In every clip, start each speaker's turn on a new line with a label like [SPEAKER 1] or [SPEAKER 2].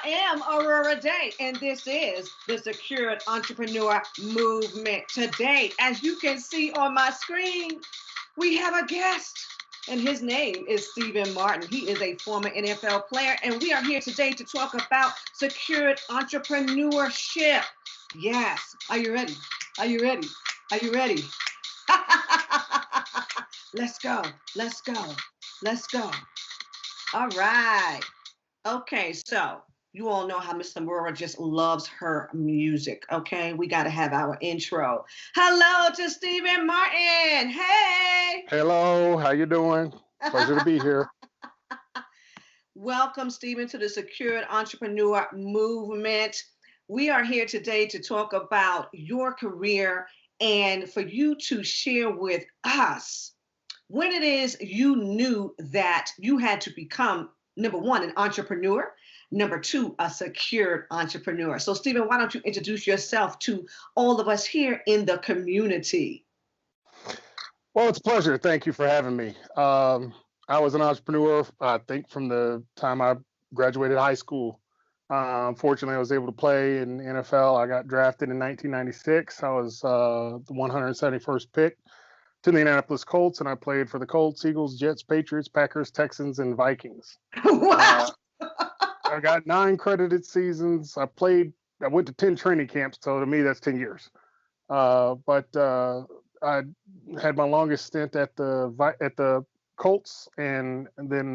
[SPEAKER 1] am Aurorah Dey, and this is the Secured Entrepreneur Movement. Today, as you can see on my screen, we have a guest, and his name is Stephen Martin. He is a former NFL player, and we are here today to talk about secured entrepreneurship. Yes. Are you ready? Are you ready? Are you ready? Let's go. Let's go. Let's go. All right. Okay, so you all know how Miss Aurorah just loves her music, okay? We got to have our intro. Hello to Stephen Martin. Hey.
[SPEAKER 2] Hello, how you doing? Pleasure to be here.
[SPEAKER 1] Welcome, Stephen, to the Secured Entrepreneur Movement. We are here today to talk about your career and for you to share with us when it is you knew that you had to become, number one, an entrepreneur, number two, a secured entrepreneur. So, Stephen, why don't you introduce yourself to all of us here in the community?
[SPEAKER 2] Well, it's a pleasure. Thank you for having me. I was an entrepreneur, I think, from the time I graduated high school. Fortunately, I was able to play in the NFL. I got drafted in 1996. I was the 171st pick to the Indianapolis Colts, and I played for the Colts, Eagles, Jets, Patriots, Packers, Texans, and Vikings.
[SPEAKER 1] Wow.
[SPEAKER 2] I got 9 credited seasons. I went to 10 training camps, so to me, that's 10 years. But I had my longest stint at the Colts, and then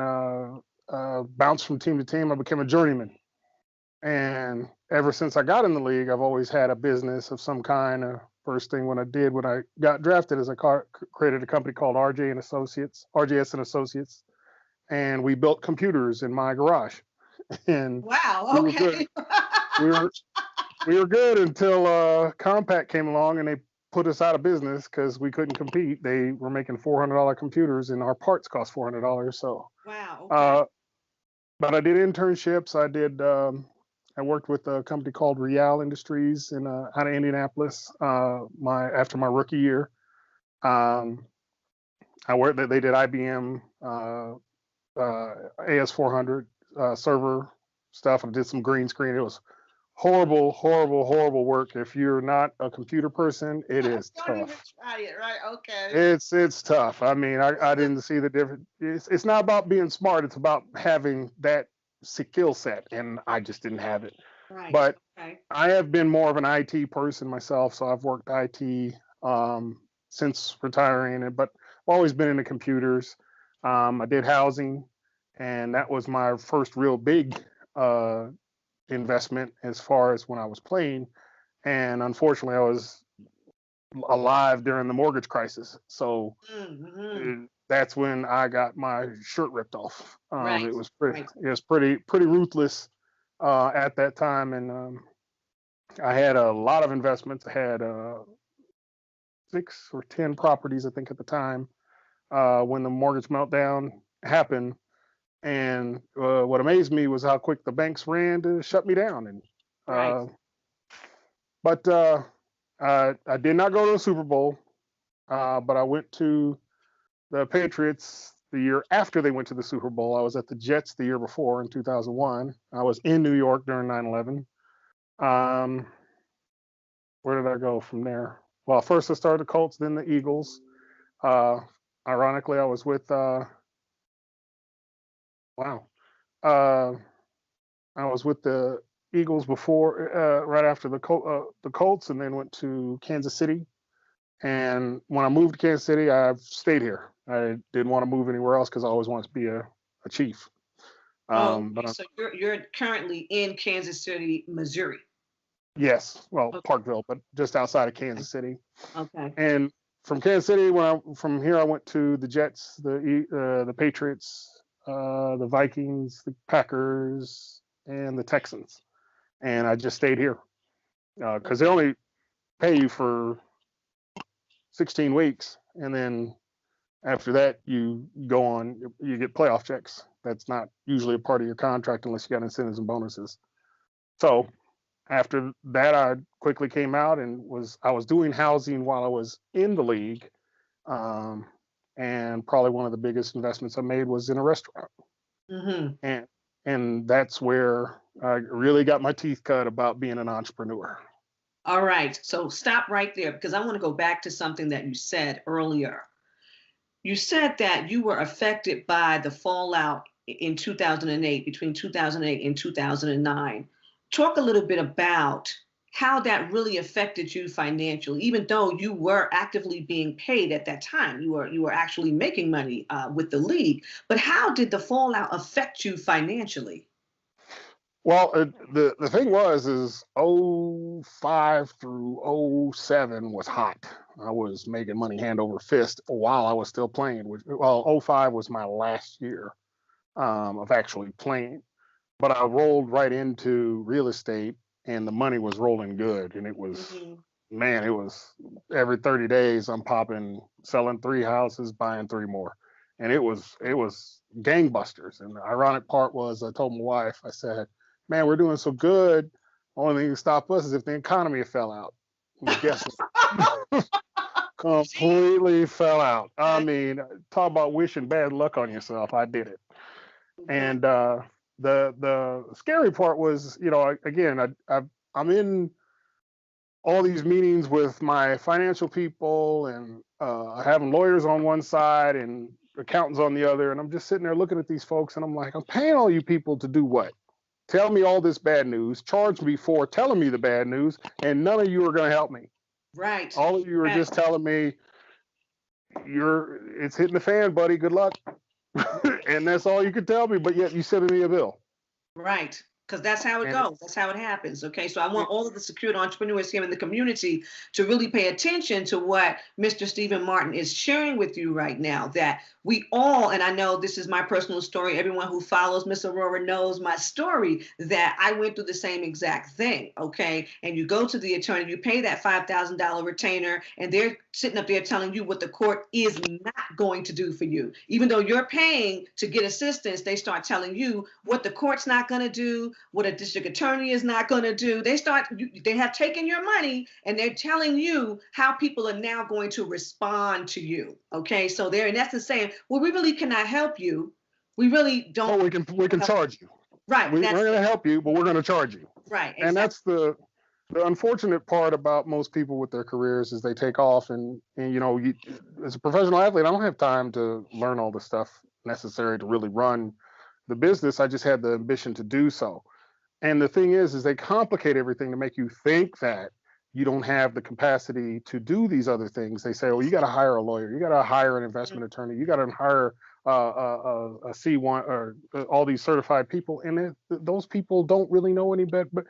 [SPEAKER 2] bounced from team to team. I became a journeyman. And ever since I got in the league, I've always had a business of some kind. First thing when I got drafted is I created a company called RJS and Associates, and we built computers in my garage. And
[SPEAKER 1] wow, okay.
[SPEAKER 2] We were good until Compaq came along and they put us out of business because we couldn't compete. They were making $400 computers and our parts cost $400. So
[SPEAKER 1] wow. Okay.
[SPEAKER 2] But I did internships. I worked with a company called Real Industries out of Indianapolis. After my rookie year, I worked. They did IBM AS400 server stuff. I did some green screen. It was horrible work. If you're not a computer person, it is tough.
[SPEAKER 1] Don't even try it, right? Okay.
[SPEAKER 2] It's tough. I mean, I didn't see the difference. It's not about being smart. It's about having that skill set, and I just didn't have it.
[SPEAKER 1] Right.
[SPEAKER 2] But
[SPEAKER 1] okay.
[SPEAKER 2] I have been more of an IT person myself, so I've worked IT since retiring, but I've always been into computers. I did housing, and that was my first real big investment as far as when I was playing. And unfortunately, I was alive during the mortgage crisis, so that's when I got my shirt ripped off.
[SPEAKER 1] Right.
[SPEAKER 2] It was pretty ruthless at that time, and I had a lot of investments. I had 6 or 10 properties, I think, at the time when the mortgage meltdown happened. And what amazed me was how quick the banks ran to shut me down. And
[SPEAKER 1] right.
[SPEAKER 2] But I did not go to the Super Bowl, but I went to the Patriots the year after they went to the Super Bowl. I was at the Jets the year before in 2001. I was in New York during 9/11. Where did I go from there? Well, first I started the Colts, then the Eagles. Ironically, I was with I was with the Eagles before, right after the Colts, and then went to Kansas City. And when I moved to Kansas City, I've stayed here. I didn't want to move anywhere else because I always wanted to be a chief.
[SPEAKER 1] So you're currently in Kansas City, Missouri.
[SPEAKER 2] Yes, well, okay. Parkville, but just outside of Kansas City.
[SPEAKER 1] Okay.
[SPEAKER 2] And from Kansas City, from here, I went to the Jets, the Patriots, the Vikings, the Packers, and the Texans. And I just stayed here because they only pay you for 16 weeks, and then after that you go on, you get playoff checks. That's not usually a part of your contract unless you got incentives and bonuses. So after that, I quickly came out and I was doing housing while I was in the league, and probably one of the biggest investments I made was in a restaurant.
[SPEAKER 1] Mm-hmm.
[SPEAKER 2] And that's where I really got my teeth cut about being an entrepreneur.
[SPEAKER 1] All right. So stop right there because I want to go back to something that you said earlier. You said that you were affected by the fallout in 2008, between 2008 and 2009. Talk a little bit about how that really affected you financially, even though you were actively being paid at that time. You were actually making money with the league. But how did the fallout affect you financially?
[SPEAKER 2] Well, the thing was is '05 through '07 was hot. I was making money hand over fist while I was still playing. Which, well, '05 was my last year of actually playing, but I rolled right into real estate, and the money was rolling good, and it was,
[SPEAKER 1] Hmm.
[SPEAKER 2] man, it was every 30 days I'm popping, selling 3 houses, buying 3 more, and it was gangbusters. And the ironic part was, I told my wife, I said, "Man, we're doing so good. Only thing to stop us is if the economy fell out." And guess what? Completely fell out. I mean, talk about wishing bad luck on yourself. I did it.
[SPEAKER 1] Mhm.
[SPEAKER 2] And the scary part was, again, I'm in all these meetings with my financial people, and having lawyers on one side and accountants on the other, and I'm just sitting there looking at these folks, and I'm like, I'm paying all you people to do what? Tell me all this bad news, charge me for telling me the bad news, and none of you are going to help me.
[SPEAKER 1] Right.
[SPEAKER 2] All of you are
[SPEAKER 1] Right.
[SPEAKER 2] just telling me it's hitting the fan, buddy. Good luck. And that's all you could tell me, but yet you sending me a bill.
[SPEAKER 1] Right. Because that's how it
[SPEAKER 2] And
[SPEAKER 1] goes. That's how it happens. Okay. So I want all of the secured entrepreneurs here in the community to really pay attention to what Mr. Stephen Martin is sharing with you right now. That we all, and I know this is my personal story, everyone who follows Miss Aurorah knows my story, that I went through the same exact thing. Okay. And you go to the attorney, you pay that $5,000 retainer, and they're sitting up there telling you what the court is not going to do for you. Even though you're paying to get assistance, they start telling you what the court's not going to do, what a district attorney is not going to do. They have taken your money and they're telling you how people are now going to respond to you. Okay. So they're in essence saying, well, we really cannot help you. We really
[SPEAKER 2] but
[SPEAKER 1] don't.
[SPEAKER 2] we can charge you.
[SPEAKER 1] Right.
[SPEAKER 2] We're
[SPEAKER 1] That's
[SPEAKER 2] going
[SPEAKER 1] it.
[SPEAKER 2] to help you, but we're going to charge you.
[SPEAKER 1] Right.
[SPEAKER 2] And
[SPEAKER 1] Exactly.
[SPEAKER 2] that's the unfortunate part about most people with their careers is they take off, and as a professional athlete, I don't have time to learn all the stuff necessary to really run the business. I just had the ambition to do so. And the thing is they complicate everything to make you think that you don't have the capacity to do these other things. They say, "Oh, you got to hire a lawyer, you got to hire an investment attorney, you got to hire a C1 or all these certified people," and those people don't really know any better. But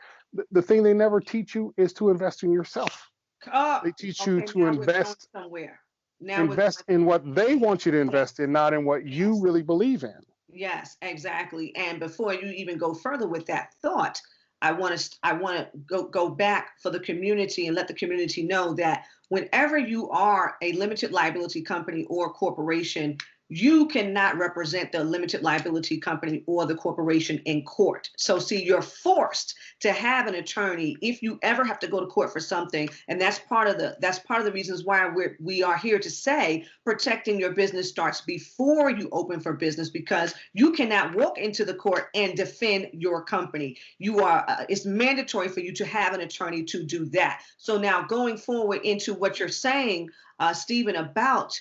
[SPEAKER 2] the thing they never teach you is to invest in yourself.
[SPEAKER 1] Oh,
[SPEAKER 2] They teach you
[SPEAKER 1] okay.
[SPEAKER 2] to
[SPEAKER 1] Now we're going
[SPEAKER 2] invest
[SPEAKER 1] somewhere. Now we're
[SPEAKER 2] invest
[SPEAKER 1] going
[SPEAKER 2] in what
[SPEAKER 1] somewhere.
[SPEAKER 2] they want you to
[SPEAKER 1] Yes.
[SPEAKER 2] invest in, not in what you
[SPEAKER 1] Yes.
[SPEAKER 2] really believe in.
[SPEAKER 1] Yes, exactly. And before you even go further with that thought, I want to go back for the community and let the community know that whenever you are a limited liability company or corporation, you cannot represent the limited liability company or the corporation in court. So see, you're forced to have an attorney if you ever have to go to court for something, and that's part of the reasons why we are here to say protecting your business starts before you open for business, because you cannot walk into the court and defend your company. It's mandatory for you to have an attorney to do that. So now going forward into what you're saying, Stephen, about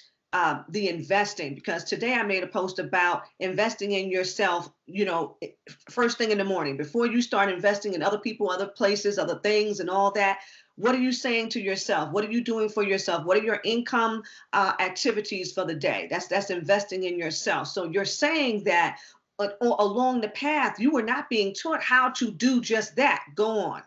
[SPEAKER 1] the investing, because today I made a post about investing in yourself, first thing in the morning, before you start investing in other people, other places, other things, and all that. What are you saying to yourself? What are you doing for yourself? What are your income activities for the day? That's investing in yourself. So you're saying that along the path, you were not being taught how to do just that. Go on.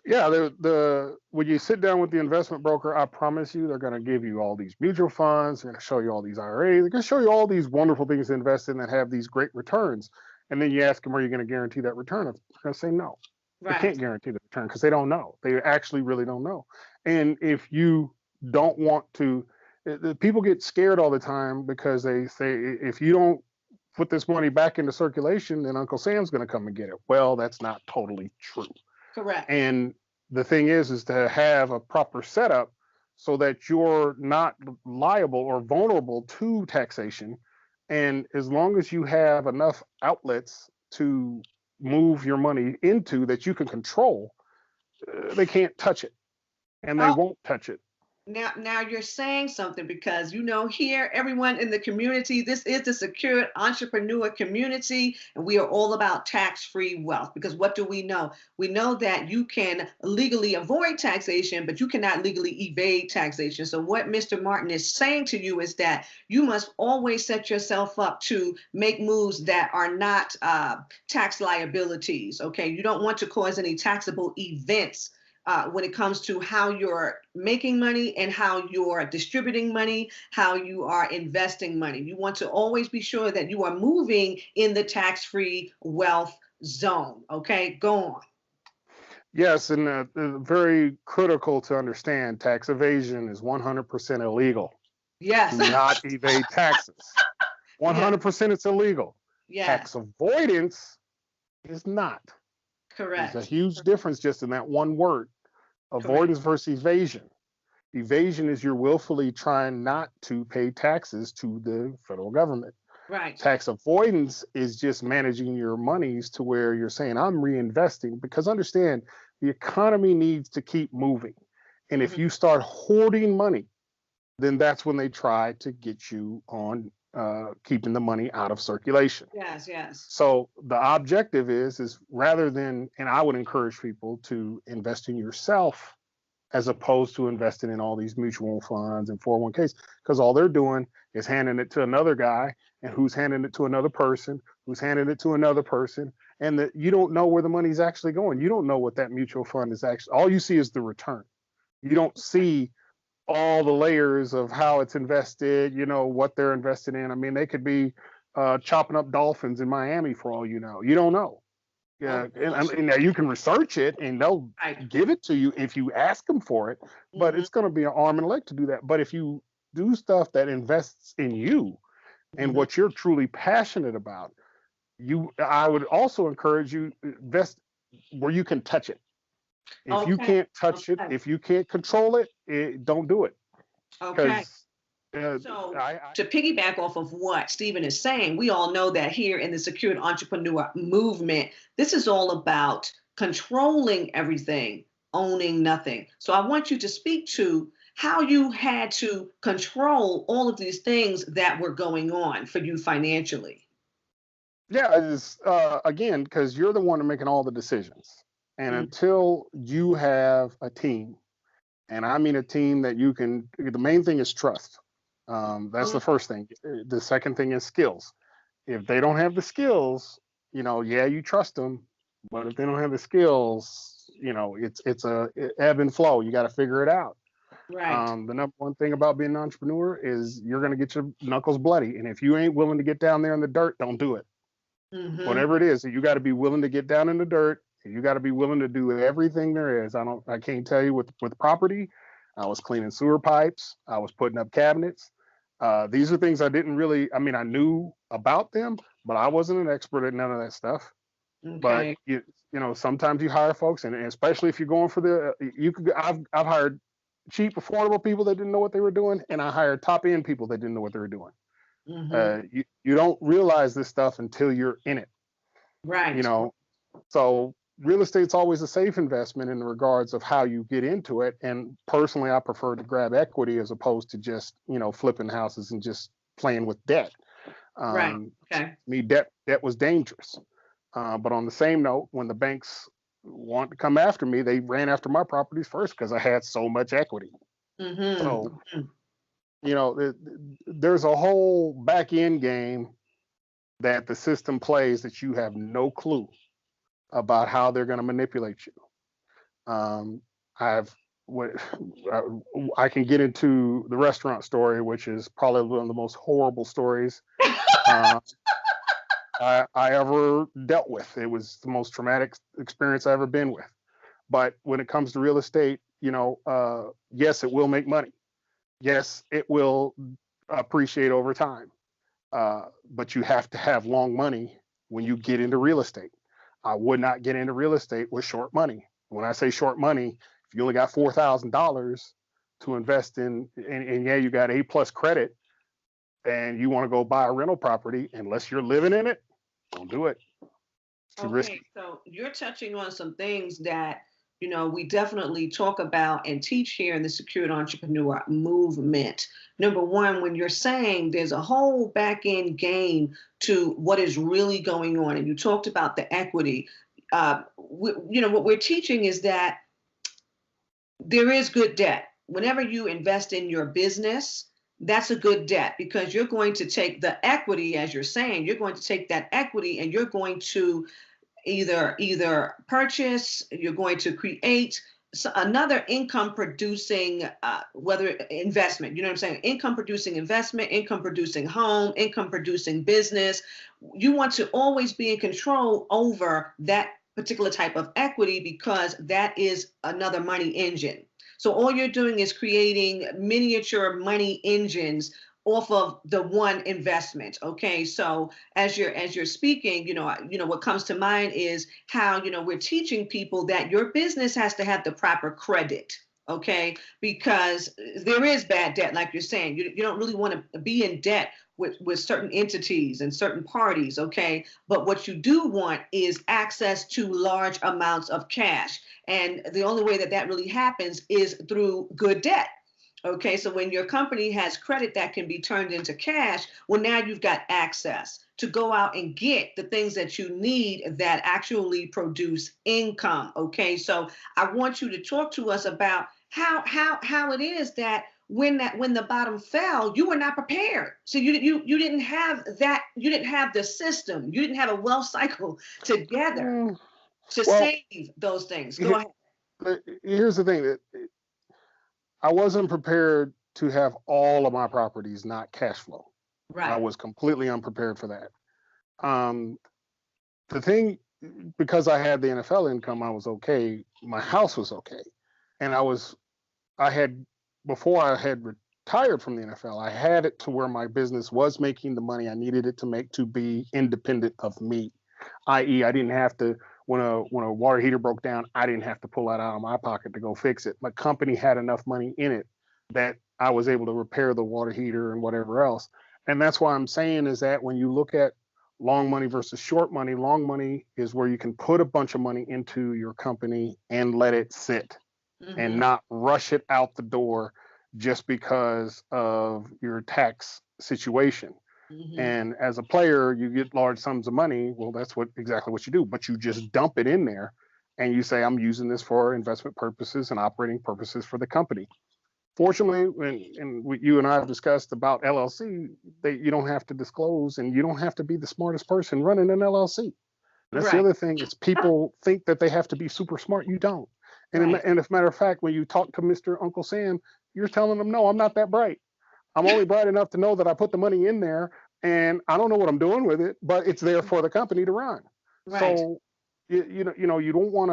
[SPEAKER 2] Yeah, the when you sit down with the investment broker, I promise you, they're going to give you all these mutual funds. They're going to show you all these IRAs. They're going to show you all these wonderful things to invest in that have these great returns. And then you ask them, are you going to guarantee that return? They're going to say no. They
[SPEAKER 1] Right.
[SPEAKER 2] can't guarantee the return because they don't know. They actually really don't know. And if you don't want to, the people get scared all the time because they say, if you don't put this money back into circulation, then Uncle Sam's going to come and get it. Well, that's not totally true.
[SPEAKER 1] Correct.
[SPEAKER 2] And the thing is to have a proper setup so that you're not liable or vulnerable to taxation. And as long as you have enough outlets to move your money into that you can control, they can't touch it, and they
[SPEAKER 1] Oh,
[SPEAKER 2] won't touch it.
[SPEAKER 1] now you're saying something, because here, everyone in the community, this is the Secured Entrepreneur community, and we are all about tax-free wealth. Because what do we know? We know that you can legally avoid taxation, but you cannot legally evade taxation. So what Mr. Martin is saying to you is that you must always set yourself up to make moves that are not tax liabilities. Okay, you don't want to cause any taxable events when it comes to how you're making money and how you're distributing money, how you are investing money. You want to always be sure that you are moving in the tax-free wealth zone. Okay, go on.
[SPEAKER 2] Yes, and very critical to understand, tax evasion is 100% illegal.
[SPEAKER 1] Yes.
[SPEAKER 2] Do not evade taxes.
[SPEAKER 1] Yeah.
[SPEAKER 2] 100% it's illegal.
[SPEAKER 1] Yes.
[SPEAKER 2] Tax avoidance is not.
[SPEAKER 1] Correct.
[SPEAKER 2] There's a huge difference just in that one word. Avoidance versus evasion. Evasion is you're willfully trying not to pay taxes to the federal government.
[SPEAKER 1] Right.
[SPEAKER 2] Tax avoidance is just managing your monies to where you're saying, I'm reinvesting, because understand the economy needs to keep moving. And if you start hoarding money, then that's when they try to get you on keeping the money out of circulation.
[SPEAKER 1] Yes, yes.
[SPEAKER 2] So the objective is rather than, and I would encourage people to invest in yourself as opposed to investing in all these mutual funds and 401ks, because all they're doing is handing it to another guy, and who's handing it to another person, who's handing it to another person, and that you don't know where the money's actually going. You don't know what that mutual fund is actually. All you see is the return. You don't see all the layers of how it's invested, what they're invested in. I mean, they could be chopping up dolphins in Miami for all you know. You don't know. Yeah, and now you can research it, and they'll give it to you if you ask them for it. But it's going to be an arm and a leg to do that. But if you do stuff that invests in you and what you're truly passionate about, I would also encourage you invest where you can touch it. If you can't touch it, if you can't control it, don't do it.
[SPEAKER 1] Okay. So to piggyback off of what Stephen is saying, we all know that here in the Secured Entrepreneur movement, this is all about controlling everything, owning nothing. So I want you to speak to how you had to control all of these things that were going on for you financially.
[SPEAKER 2] Yeah, it's again, because you're the one making all the decisions. And until you have a team, and I mean a team that you can, the main thing is trust. That's the first thing. The second thing is skills. If they don't have the skills, you trust them, but if they don't have the skills, it's a ebb and flow. You got to figure it out.
[SPEAKER 1] Right.
[SPEAKER 2] The number one thing about being an entrepreneur is you're going to get your knuckles bloody, and if you ain't willing to get down there in the dirt, don't do it. Whatever it is, you got to be willing to get down in the dirt. You got to be willing to do everything there is. I can't tell you with property. I was cleaning sewer pipes. I was putting up cabinets. These are things I didn't really, I mean, I knew about them, but I wasn't an expert at none of that stuff.
[SPEAKER 1] Okay.
[SPEAKER 2] But sometimes you hire folks, and especially if you're going for I've hired cheap, affordable people that didn't know what they were doing, and I hired top end people that didn't know what they were doing. You don't realize this stuff until you're in it.
[SPEAKER 1] Right.
[SPEAKER 2] So real estate's always a safe investment in regards of how you get into it. And personally, I prefer to grab equity as opposed to just, flipping houses and just playing with debt.
[SPEAKER 1] Right. Okay.
[SPEAKER 2] Me, debt was dangerous. But on the same note, when the banks want to come after me, they ran after my properties first because I had so much equity. So, there's a whole back end game that the system plays that you have no clue about how they're going to manipulate you. I can get into the restaurant story, which is probably one of the most horrible stories I ever dealt with. It was the most traumatic experience I've ever been with. But when it comes to real estate, yes, it will make money. Yes, it will appreciate over time. But you have to have long money when you get into real estate. I would not get into real estate with short money. When I say short money, if you only got $4,000 to invest in, and you got A+ credit, and you want to go buy a rental property, unless you're living in it, don't do it. too
[SPEAKER 1] Okay,
[SPEAKER 2] risky.
[SPEAKER 1] so you're touching on some things that, we definitely talk about and teach here in the Secured Entrepreneur movement. Number one, when you're saying there's a whole back end game to what is really going on, and you talked about the equity, what we're teaching is that there is good debt. Whenever you invest in your business, that's a good debt because you're going to take the equity, as you're saying, you're going to take that equity and you're going to either purchase, you're going to create another income producing whether investment, you know what I'm saying, income producing investment, income producing home, income producing business. You want to always be in control over that particular type of equity because that is another money engine. So all you're doing is creating miniature money engines off of the one investment. Okay, so as you're speaking, what comes to mind is how we're teaching people that your business has to have the proper credit. Okay, because there is bad debt, like you're saying. You don't really want to be in debt with certain entities and certain parties. Okay, but what you do want is access to large amounts of cash, and the only way that that really happens is through good debt. Okay, so when your company has credit that can be turned into cash, well, now you've got access to go out and get the things that you need that actually produce income. Okay, so I want you to talk to us about how it is that when the bottom fell, you were not prepared. So you didn't have that, you didn't have the system, you didn't have a wealth cycle together
[SPEAKER 2] Mm,
[SPEAKER 1] to
[SPEAKER 2] well,
[SPEAKER 1] save those things. Go
[SPEAKER 2] he-
[SPEAKER 1] ahead.
[SPEAKER 2] here's the thing that I wasn't prepared to have all of my properties not cash flow. I
[SPEAKER 1] Right.
[SPEAKER 2] was completely unprepared for that. Um, the thing, because I had the NFL income, I was okay. My house was okay, and I had, before I had retired from the NFL, I had it to where my business was making the money I needed it to make to be independent of me, i.e., I didn't have to, when a water heater broke down, I didn't have to pull that out of my pocket to go fix it. My company had enough money in it that I was able to repair the water heater and whatever else. And that's why I'm saying is that when you look at long money versus short money, long money is where you can put a bunch of money into your company and let it sit and
[SPEAKER 1] Mm-hmm.
[SPEAKER 2] not rush it out the door just because of your tax situation.
[SPEAKER 1] Mm-hmm.
[SPEAKER 2] And as a player, you get large sums of money. Well, that's exactly what you do, but you just dump it in there and you say, I'm using this for investment purposes and operating purposes for the company. Fortunately, and what you and I have discussed about LLC, you don't have to disclose and you don't have to be the smartest person running an LLC. And that's the
[SPEAKER 1] Right.
[SPEAKER 2] other thing is people think that they have to be super smart. You don't.
[SPEAKER 1] Right.
[SPEAKER 2] And as a matter of fact, when you talk to Mr. Uncle Sam, you're telling them, no, I'm not that bright. I'm only bright enough to know that I put the money in there and I don't know what I'm doing with it, but it's there for the company to run.
[SPEAKER 1] Right.
[SPEAKER 2] So you don't want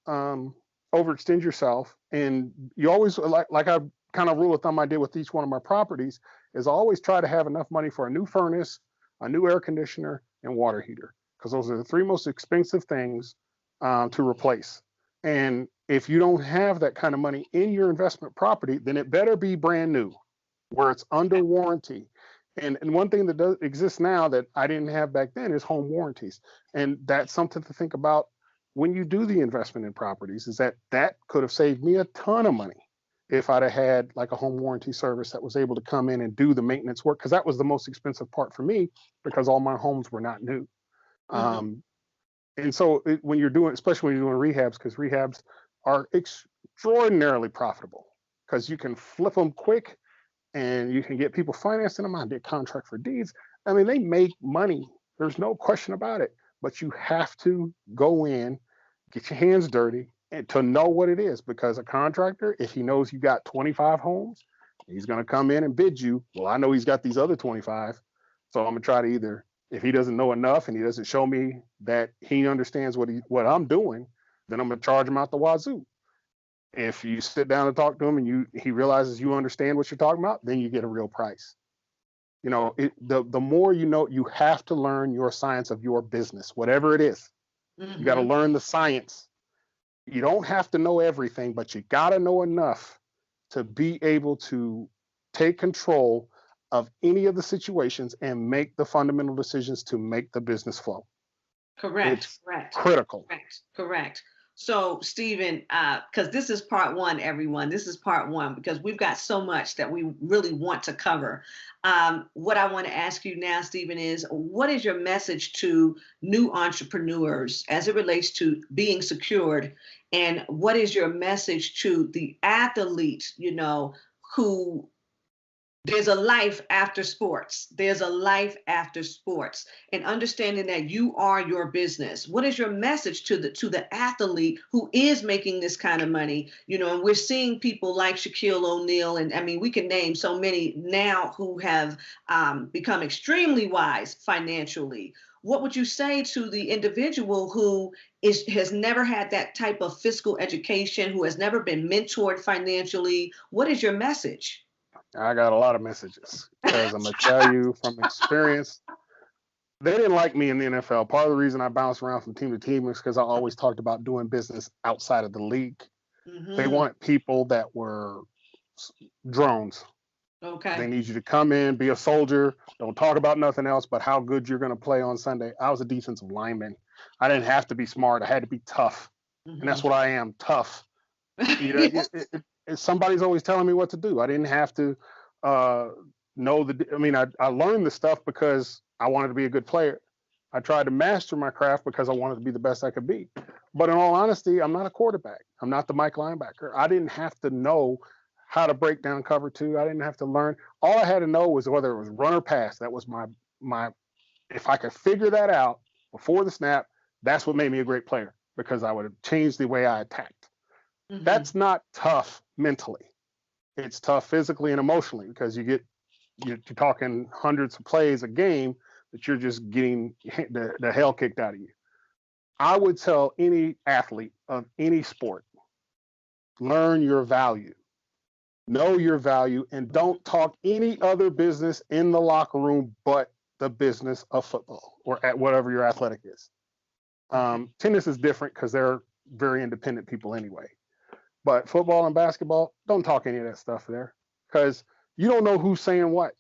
[SPEAKER 2] to overextend yourself, and you always like I kind of rule of thumb I did with each one of my properties is I always try to have enough money for a new furnace, a new air conditioner, and water heater because those are the three most expensive things to replace. And if you don't have that kind of money in your investment property, then it better be brand new where it's under warranty. And one thing that does exist now that I didn't have back then is home warranties. And that's something to think about when you do the investment in properties is that could have saved me a ton of money if I'd have had like a home warranty service that was able to come in and do the maintenance work because that was the most expensive part for me because all my homes were not new.
[SPEAKER 1] Mm-hmm.
[SPEAKER 2] Um, and so when you're doing, especially when you're doing rehabs, because rehabs are extraordinarily profitable because you can flip them quick and you can get people financing them. I did contract for deeds. I mean, they make money. There's no question about it. But you have to go in, get your hands dirty, and to know what it is. Because a contractor, if he knows you got 25 homes, he's going to come in and bid you. Well, I know he's got these other 25, so I'm going to try to either. If he doesn't know enough and he doesn't show me that he understands what I'm doing, then I'm going to charge him out the wazoo. If you sit down and talk to him and he realizes you understand what you're talking about, then you get a real price. The more you know, you have to learn your science of your business, whatever it is. You got to
[SPEAKER 1] Mm-hmm.
[SPEAKER 2] learn the science. You don't have to know everything, but you got to know enough to be able to take control of any of the situations and make the fundamental decisions to make the business flow.
[SPEAKER 1] Correct,
[SPEAKER 2] It's
[SPEAKER 1] correct,
[SPEAKER 2] critical.
[SPEAKER 1] correct, correct. So, Stephen, because this is part one, everyone. This is part one because we've got so much that we really want to cover. What I want to ask you now, Stephen, is what is your message to new entrepreneurs as it relates to being secured? And what is your message to the athlete, who there's a life after sports. There's a life after sports, and understanding that you are your business. What is your message to the athlete who is making this kind of money? And we're seeing people like Shaquille O'Neal, and I mean, we can name so many now who have become extremely wise financially. What would you say to the individual who has never had that type of fiscal education, who has never been mentored financially? What is your message?
[SPEAKER 2] I got a lot of messages because I'm gonna tell you from experience, they didn't like me in the NFL. Part of the reason I bounced around from team to team is because I always talked about doing business outside of the league. They
[SPEAKER 1] Mm-hmm.
[SPEAKER 2] wanted people that were drones. They
[SPEAKER 1] Okay.
[SPEAKER 2] need you to come in, be a soldier, don't talk about nothing else but how good you're going to play on Sunday. I was a defensive lineman. I didn't have to be smart. I had to be tough. And
[SPEAKER 1] Mm-hmm.
[SPEAKER 2] that's what I am, tough. You know,
[SPEAKER 1] Yes.
[SPEAKER 2] somebody's always telling me what to do. I didn't have to uh, know I mean, I learned the stuff because I wanted to be a good player. I tried to master my craft because I wanted to be the best I could be. But in all honesty, I'm not a quarterback. I'm not the Mike linebacker. I didn't have to know how to break down cover two. I didn't have to learn. All I had to know was whether it was run or pass. That was my. If I could figure that out before the snap, that's what made me a great player because I would have changed the way I attacked.
[SPEAKER 1] Mm-hmm.
[SPEAKER 2] That's not tough mentally. It's tough physically and emotionally because you're talking hundreds of plays a game that you're just getting the hell kicked out of you. I would tell any athlete of any sport, learn your value, know your value, and don't talk any other business in the locker room but the business of football or at whatever your athletic is.
[SPEAKER 1] Okay.
[SPEAKER 2] Tennis is different because they're very independent people anyway. But football and basketball, don't talk any of that stuff there because you don't know who's saying what.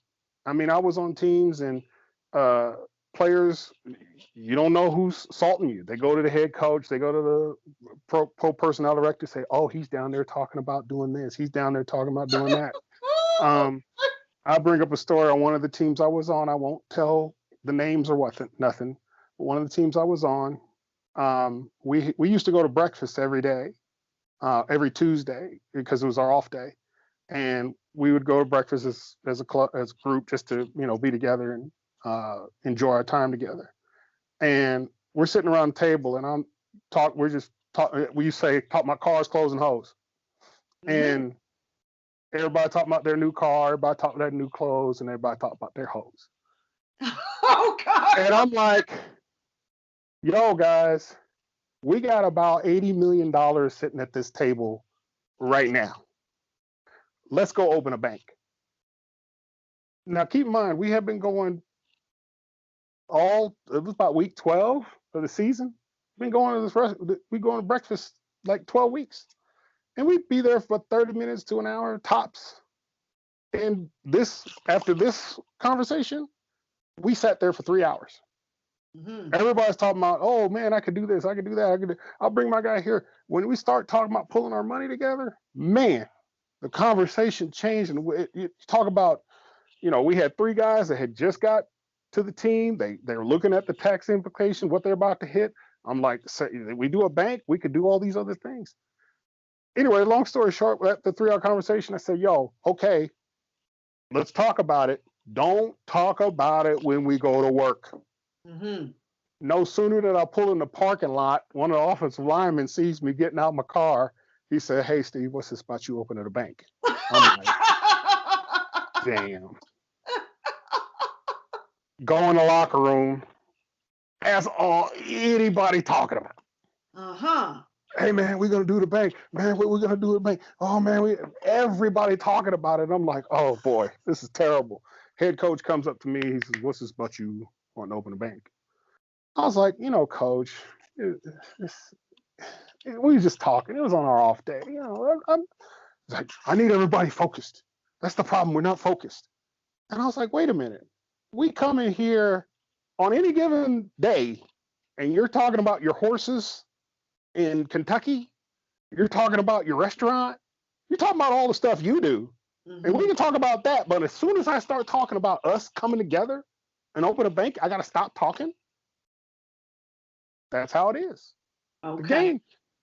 [SPEAKER 2] I mean, I was on teams and uh, players, you don't know who's salting you. They go to the head coach, they go to the pro personnel director, say, "Oh, he's down there talking about doing this. He's down there talking about doing that." Um, I bring up a story on one of the teams I was on. I won't tell the names or what, nothing. But one of the teams I was on, we used to go to breakfast every day, every Tuesday because it was our off day, and we would go to breakfast as a club, as a group, just to be together and enjoy our time together. And we're sitting around the table, and we're just talk. We used to say talk about cars, clothes, and hoes,
[SPEAKER 1] Mm-hmm.
[SPEAKER 2] and everybody talking about their new car, everybody talking about their new clothes, and everybody talking about their hoes.
[SPEAKER 1] Oh God.
[SPEAKER 2] And I'm like, yo, guys, we got about $80 million sitting at this table right now. Let's go open a bank. Now, keep in mind, we have been going it was about week 12 of the season. We've been going to we going to breakfast like 12 weeks. And we'd be there for 30 minutes to an hour tops. And after this conversation, we sat there for 3 hours.
[SPEAKER 1] Mm-hmm.
[SPEAKER 2] Everybody's talking about, oh man, I could do this, I could do that, I'll bring my guy here. When we start talking about pulling our money together, man, the conversation changed. And you talk about, we had three guys that had just got to the team. They were looking at the tax implication, what they're about to hit. I'm like, say, we do a bank, we could do all these other things. Anyway, long story short, at the 3 hour conversation, I said, yo, okay, let's talk about it. Don't talk about it when we go to work.
[SPEAKER 1] Mm-hmm.
[SPEAKER 2] No sooner did I pull in the parking lot, one of the offensive linemen sees me getting out of my car. He said, hey, Steve, what's this about you opening a bank? I'm like, damn. Go in the locker room. That's all anybody talking about.
[SPEAKER 1] Uh-huh.
[SPEAKER 2] Hey man, we're gonna do the bank. Man, we're gonna do the bank. Oh man, everybody talking about it. I'm like, oh boy, this is terrible. Head coach comes up to me. He says, "What's this about you wanting to open a bank?" I was like, coach, we were just talking. It was on our off day. I'm like, I need everybody focused. That's the problem. We're not focused. And I was like, wait a minute. We come in here on any given day and you're talking about your horses in Kentucky, you're talking about your restaurant, you're talking about all the stuff you do. And we can talk about that, but as soon as I start talking about us coming together and open a bank, I got to stop talking. That's how it is.
[SPEAKER 1] Okay.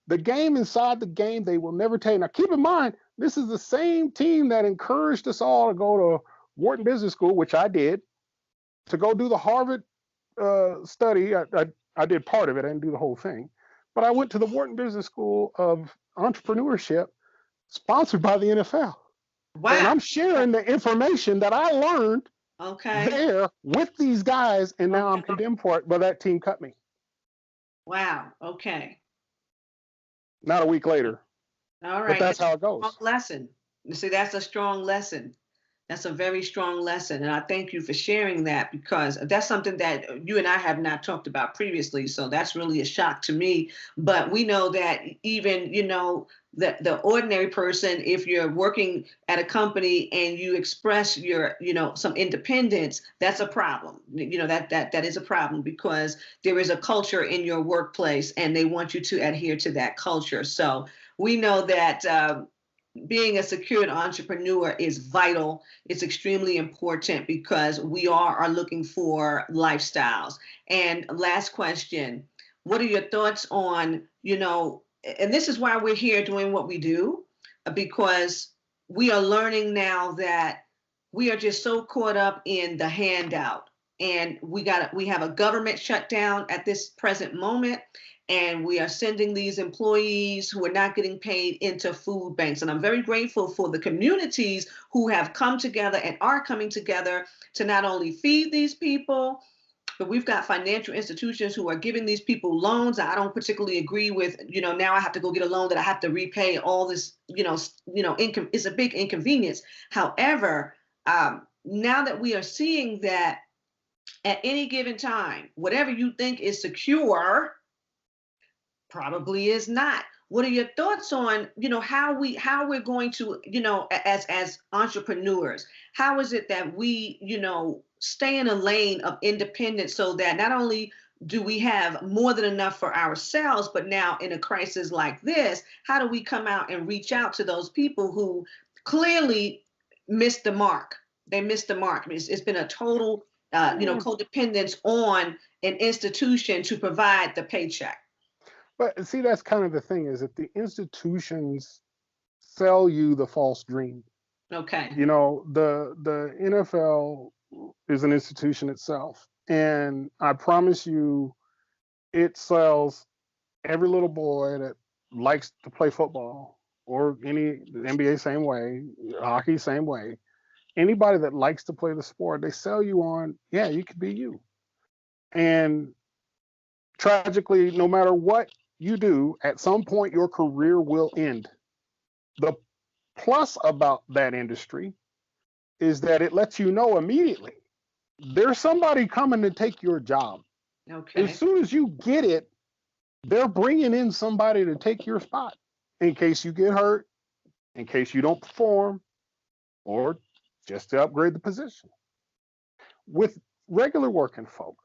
[SPEAKER 2] The game inside the game, they will never tell you. Now, keep in mind, this is the same team that encouraged us all to go to Wharton Business School, which I did, to go do the Harvard study. I did part of it. I didn't do the whole thing. But I went to the Wharton Business School of Entrepreneurship, sponsored by the NFL. And
[SPEAKER 1] Wow.
[SPEAKER 2] I'm sharing the information that I learned there with these guys, and now I'm condemned for it, but that team cut me.
[SPEAKER 1] Wow. Okay.
[SPEAKER 2] Not a week later.
[SPEAKER 1] All right.
[SPEAKER 2] But that's how it goes.
[SPEAKER 1] Strong lesson. You see, that's a strong lesson. That's a very strong lesson. And I thank you for sharing that, because that's something that you and I have not talked about previously. So that's really a shock to me. But we know that even, the ordinary person, if you're working at a company and you express your, some independence, that's a problem. That is a problem, because there is a culture in your workplace and they want you to adhere to that culture. So we know that being a secured entrepreneur is vital. It's extremely important, because we are looking for lifestyles. And last question, what are your thoughts on, and this is why we're here doing what we do, because we are learning now that we are just so caught up in the handout, and we have a government shutdown at this present moment, and we are sending these employees who are not getting paid into food banks. And I'm very grateful for the communities who have come together and are coming together to not only feed these people, but we've got financial institutions who are giving these people loans. I don't particularly agree with, now I have to go get a loan that I have to repay all this, income. It's a big inconvenience. However, now that we are seeing that at any given time, whatever you think is secure probably is not. What are your thoughts on, how we're going to, as entrepreneurs, how is it that we, stay in a lane of independence, so that not only do we have more than enough for ourselves, but now in a crisis like this, how do we come out and reach out to those people who clearly missed the mark? They missed the mark. I mean, it's been a total, codependence on an institution to provide the paycheck.
[SPEAKER 2] But see, that's kind of the thing, is that the institutions sell you the false dream.
[SPEAKER 1] Okay.
[SPEAKER 2] The NFL is an institution itself. And I promise you, it sells every little boy that likes to play football, or the NBA same way, hockey same way. Anybody that likes to play the sport, they sell you on, yeah, you could be you. And tragically, no matter what you do, at some point your career will end. The plus about that industry is that it lets you know immediately there's somebody coming to take your job.
[SPEAKER 1] Okay.
[SPEAKER 2] As soon as you get it, they're bringing in somebody to take your spot in case you get hurt, in case you don't perform, or just to upgrade the position. With regular working folk,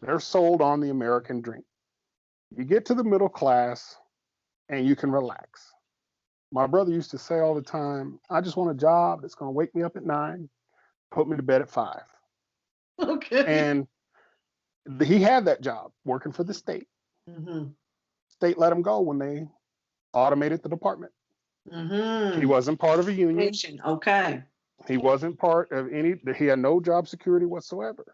[SPEAKER 2] they're sold on the American dream. You get to the middle class and you can relax. My brother used to say all the time, I just want a job that's going to wake me up at 9, put me to bed at 5.
[SPEAKER 1] Okay.
[SPEAKER 2] And he had that job working for the state. State let him go when they automated the department. He wasn't part of a union.
[SPEAKER 1] Okay.
[SPEAKER 2] He wasn't part of he had no job security whatsoever.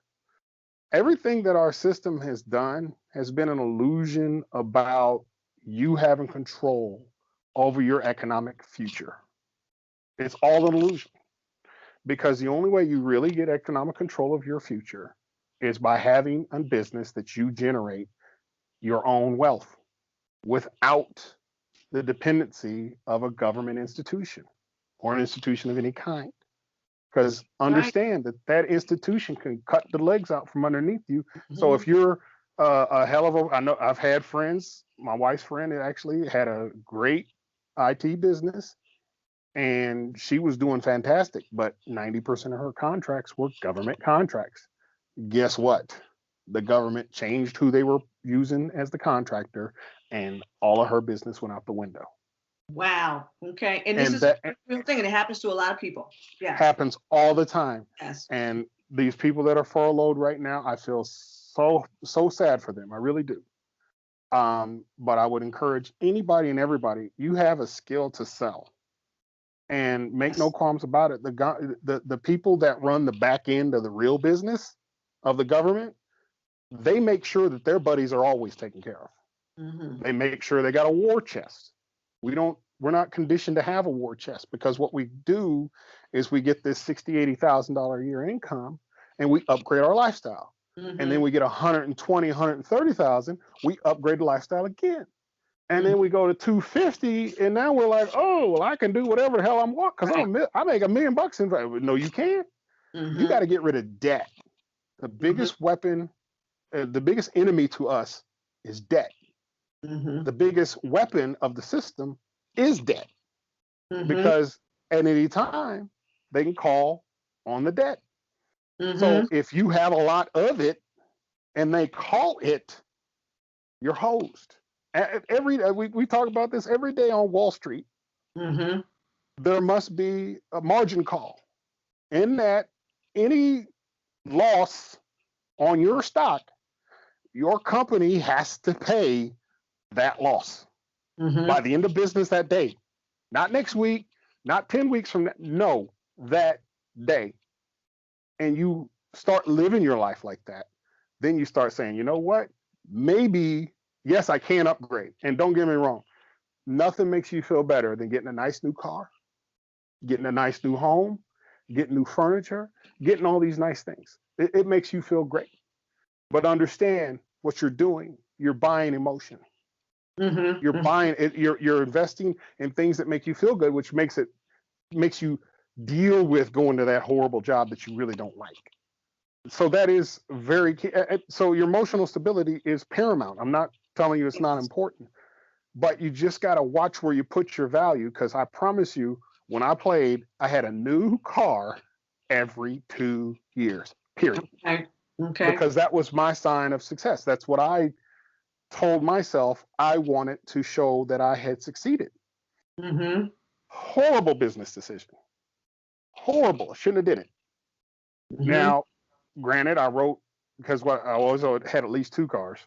[SPEAKER 2] Everything that our system has done has been an illusion about you having control over your economic future. It's all an illusion, because the only way you really get economic control of your future is by having a business that you generate your own wealth without the dependency of a government institution or an institution of any kind. Because understand that institution can cut the legs out from underneath you. So if you're a hell of a, I know I've had friends, my wife's friend actually had a great IT business and she was doing fantastic, but 90% of her contracts were government contracts. Guess what? The government changed who they were using as the contractor, and all of her business went out the window.
[SPEAKER 1] Wow. Okay. And this
[SPEAKER 2] And
[SPEAKER 1] is
[SPEAKER 2] that
[SPEAKER 1] a real thing, and it happens to a lot of people. Yes.
[SPEAKER 2] happens all the time.
[SPEAKER 1] Yes.
[SPEAKER 2] And these people that are furloughed right now, I feel so sad for them. I really do. But I would encourage anybody and everybody, you have a skill to sell. And make no qualms about it. The people that run the back end of the real business of the government, they make sure that their buddies are always taken care of.
[SPEAKER 1] Mm-hmm.
[SPEAKER 2] They make sure they got a war chest. We're not conditioned to have a war chest, because what we do is we get this $60,000-$80,000 a year income and we upgrade our lifestyle.
[SPEAKER 1] Mm-hmm.
[SPEAKER 2] And then we get 120, 130,000, we upgrade the lifestyle again. And then we go to 250, and now we're like, oh, well, I can do whatever the hell I want because I make $1 million in. No, you can't.
[SPEAKER 1] Mm-hmm.
[SPEAKER 2] You got to get rid of debt. The biggest weapon, the biggest enemy to us is debt.
[SPEAKER 1] Mm-hmm.
[SPEAKER 2] The biggest weapon of the system is debt,
[SPEAKER 1] Mm-hmm.
[SPEAKER 2] because at any time they can call on the debt.
[SPEAKER 1] Mm-hmm.
[SPEAKER 2] So if you have a lot of it and they call it, you're hosed. We talk about this every day on Wall Street.
[SPEAKER 1] Mm-hmm.
[SPEAKER 2] There must be a margin call, in that any loss on your stock, your company has to pay that loss by the end of business that day. Not next week, not 10 weeks from now. No, that day. And you start living your life like that. Then you start saying, you know what? Maybe, yes, I can upgrade. And don't get me wrong, nothing makes you feel better than getting a nice new car, getting a nice new home, getting new furniture, getting all these nice things. It makes you feel great. But understand what you're doing. You're buying emotion.
[SPEAKER 1] Mm-hmm.
[SPEAKER 2] You're buying it. You're investing in things that make you feel good, which makes you deal with going to that horrible job that you really don't like. So that is very key. So your emotional stability is paramount. I'm not telling you it's not important, but you just got to watch where you put your value, because I promise you, when I played, I had a new car every 2 years, period.
[SPEAKER 1] Okay.
[SPEAKER 2] Because that was my sign of success. That's what I told myself. I wanted to show that I had succeeded.
[SPEAKER 1] Mm-hmm.
[SPEAKER 2] Horrible business decision. Horrible. Shouldn't have did it.
[SPEAKER 1] Mm-hmm.
[SPEAKER 2] Now, granted, I wrote, because I always had at least 2 cars.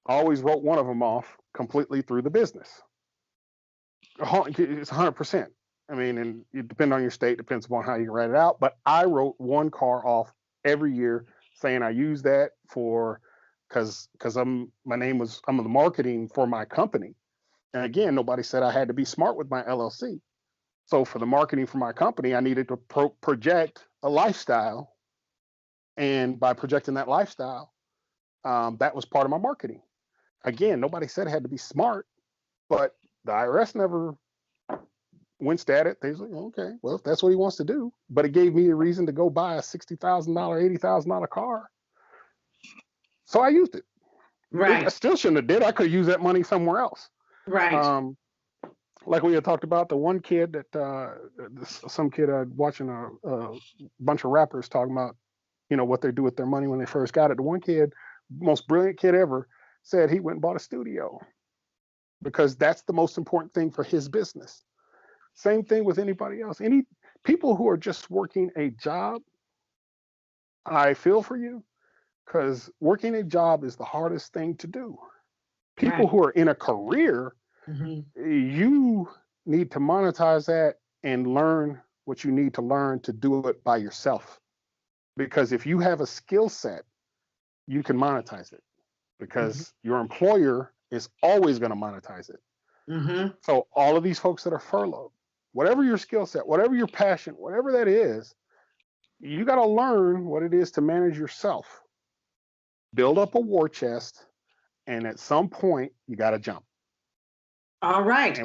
[SPEAKER 2] I always wrote one of them off completely through the business. It's 100%. I mean, and it depends on your state, depends upon how you write it out. But I wrote one car off every year, saying I use that for, because I'm the marketing for my company. And again, nobody said I had to be smart with my LLC. So for the marketing for my company, I needed to project a lifestyle. And by projecting that lifestyle, that was part of my marketing. Again, nobody said it had to be smart, but the IRS never winced at it. They was like, okay, well, if that's what he wants to do. But it gave me a reason to go buy a $60,000, $80,000 car. So I used it.
[SPEAKER 1] Right.
[SPEAKER 2] I still shouldn't have did. I could have used that money somewhere else.
[SPEAKER 1] Right.
[SPEAKER 2] Like we had talked about, the one kid that some kid watching a bunch of rappers talking about, what they do with their money when they first got it. The one kid, most brilliant kid ever, said he went and bought a studio because that's the most important thing for his business. Same thing with anybody else. Any people who are just working a job, I feel for you, because working a job is the hardest thing to do. People who are in a career, you need to monetize that and learn what you need to learn to do it by yourself. Because if you have a skill set, you can monetize it, because your employer is always going to monetize it. So all of these folks that are furloughed, whatever your skill set, whatever your passion, whatever that is, you got to learn what it is to manage yourself. Build up a war chest, and at some point, you got to jump.
[SPEAKER 1] All right.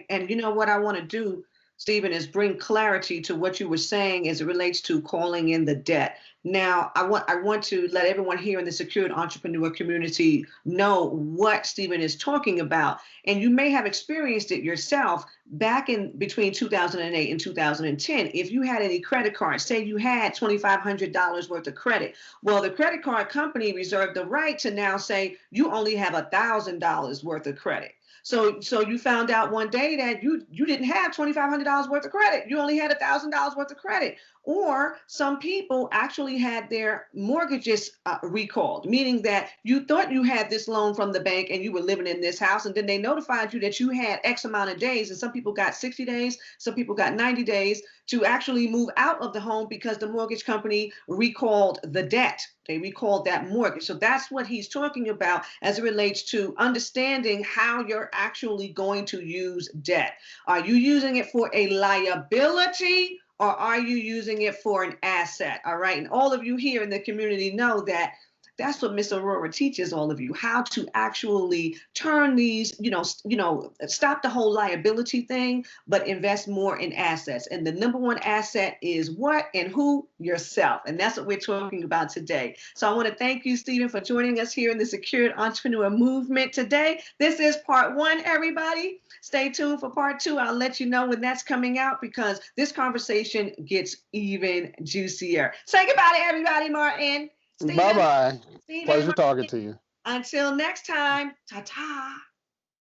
[SPEAKER 1] And you know what I want to do Stephen, is bring clarity to what you were saying as it relates to calling in the debt. Now, I want to let everyone here in the secured entrepreneur community know what Stephen is talking about. And you may have experienced it yourself back in between 2008 and 2010. If you had any credit cards, say you had $2,500 worth of credit, well, the credit card company reserved the right to now say you only have $1,000 worth of credit. So you found out one day that you didn't have $2,500 worth of credit. You only had $1,000 worth of credit. Or some people actually had their mortgages recalled, meaning that you thought you had this loan from the bank and you were living in this house, and then they notified you that you had X amount of days, and some people got 60 days, some people got 90 days to actually move out of the home because the mortgage company recalled the debt. They recalled that mortgage. So that's what he's talking about as it relates to understanding how you're actually going to use debt. Are you using it for a liability, or are you using it for an asset? All right. And all of you here in the community know that that's what Miss Aurorah teaches all of you, how to actually turn these, stop the whole liability thing, but invest more in assets. And the number one asset is what and who? Yourself. And that's what we're talking about today. So I want to thank you, Stephen, for joining us here in the Secured Entrepreneur Movement today. This is part one, everybody. Stay tuned for part two. I'll let you know when that's coming out, because this conversation gets even juicier. Say goodbye to everybody, Martin.
[SPEAKER 2] Bye bye.
[SPEAKER 1] Stephen,
[SPEAKER 2] Pleasure talking to you.
[SPEAKER 1] until next time, ta-ta.